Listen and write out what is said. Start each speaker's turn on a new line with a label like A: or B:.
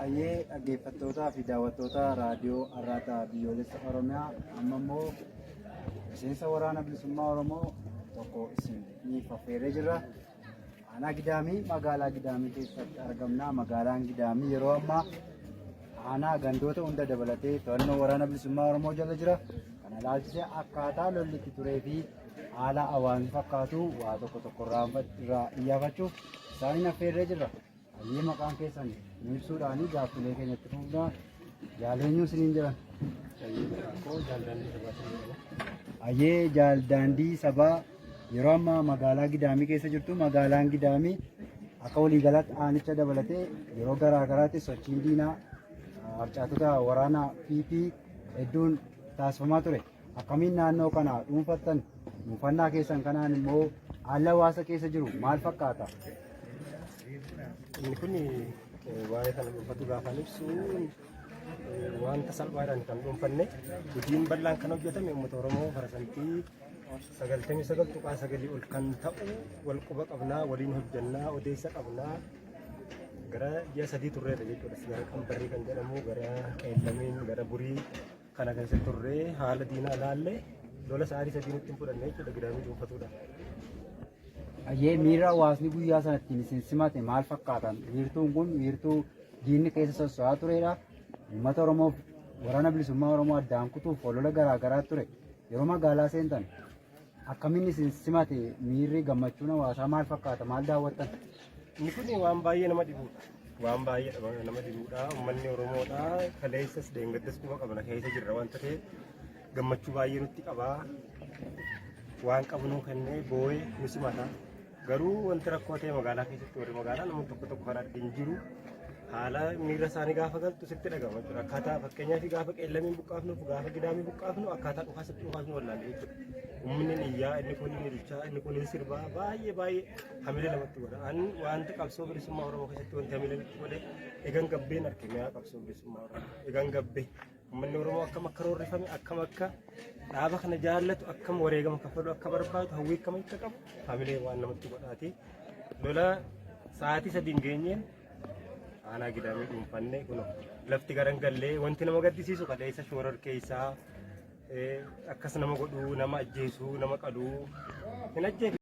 A: Ayyee dhaggeeffattootaa fi daawwattoota raadiyoo Arraataa biyyoolessa Oromiyaa amma immoo miseensa waraana bilisummaa Oromoo tokko isiniif affeerree jirra. Aanaa Gidaamii magaalaa Gidaamii keessatti argamna. Magaalaan Gidaamii yeroo ammaa aanaa gandoota hunda dabalatee to'annoo waraana bilisummaa Oromoo jala jira. Kana ilaalchisee akkaataa lolli itti turee fi haala hawaasni fakkaatu waa tokko irraa iyyafachuuf isaaniin affeerree jirra. Ayyee maqaan keessan ibsuudhaan gaaffilee keenyatti fuudhaa jaaleenyu isiniin jiran. Ayyee jaaldaandii sabaa yeroo ammaa magaalaa Gidaamii keessa jirtu. Magaalaan Gidaamii akka waliigalaatti aanicha dabalatee yeroo garaa garaatti sochiin diinaa harcaatota waraanaa PP hedduun taasifamaa ture. Akkamiin naannoo kana dhuunfattan dhuunfannaa keessan kanaan immoo haala hawaasa keessa jiru maal fakkaata?
B: Inni kun waa'ee kana dhuunfatu gaafa ibsu wanta salphaadhaan kan dhuunfanne hojiin bal'aan kan hojjetame uummata Oromoo parasantii 99.9 ol kan ta'u wal quba qabnaa, waliin hojjannaa, odeessa qabnaa gara ji'a 3 turreedha jechuudha. Gara Qambarrii kan jedhamu gara Qeellamiin gara Burii kana keessa turree haala diinaa ilaalle lola sa'aatii 3 ittiin fudhanne jechuudha Gidaamii dhuunfatuudha.
A: Ayyee miira hawaasni guyyaa sanatti isin simate maal fakkaatan? Wiirtuun kun wiirtuu diinni keessa socho'aa turedha. Uummata Oromoof waraana bilisummaa Oromoo addaan kutuuf lola garaa garaa ture. Yeroo magaalaa seentan akkamiin isin simate? Miirri gammachuun hawaasaa maal fakkaata? Maal daawwattan?
B: Inni kun waan baay'ee nama dhibudha. Waan baay'ee nama dhibudha. Uummanni Oromoodha. Kaleessas deengaddas quba qabna keessa jirra wanta ta'eef gammachuu baay'ee nutti qabaa. Waan qabnu kennee boo'ee nu simata. Garuu wanti rakkoo ta'e magaalaa keessatti warri magaalaa namoonni tokko kan argin jiru haala miira isaanii gaafa galtu sitti dhagama jechuudha. Akkaataa fakkeenyaaf gaafa Qeellamiin buqqaafnu gaafa Gidaamii buqqaafnu akkaataa dhukaasni wallaalle jechuudha. Uummanni iyyaa inni kun ililchaa inni kun sirbaa baay'ee hamilee namatti godha. Ani wanta qabsoo bilisummaa Oromoo keessatti wanti hamilee namatti godhe egan gabbeen arge mi'a qabsoo bilisummaa Oromoo egan gabbee uummanni Oromoo akkam akka roorrifame akkam akka dhaaba kana jaallatu akkam wareegama kaffalu akka barbaadu hawwii akkam akka qabu hamilee waan namatti godhaati. Lola sa'aatii 3 hin geenyeen aanaa Gidaamii dhuunfanne kun lafti garan gallee wanti nama gaddisiisu kaleessa shoorar keessaa akkas nama godhuu nama ajjeesuu nama qaduu hin ajjeesu.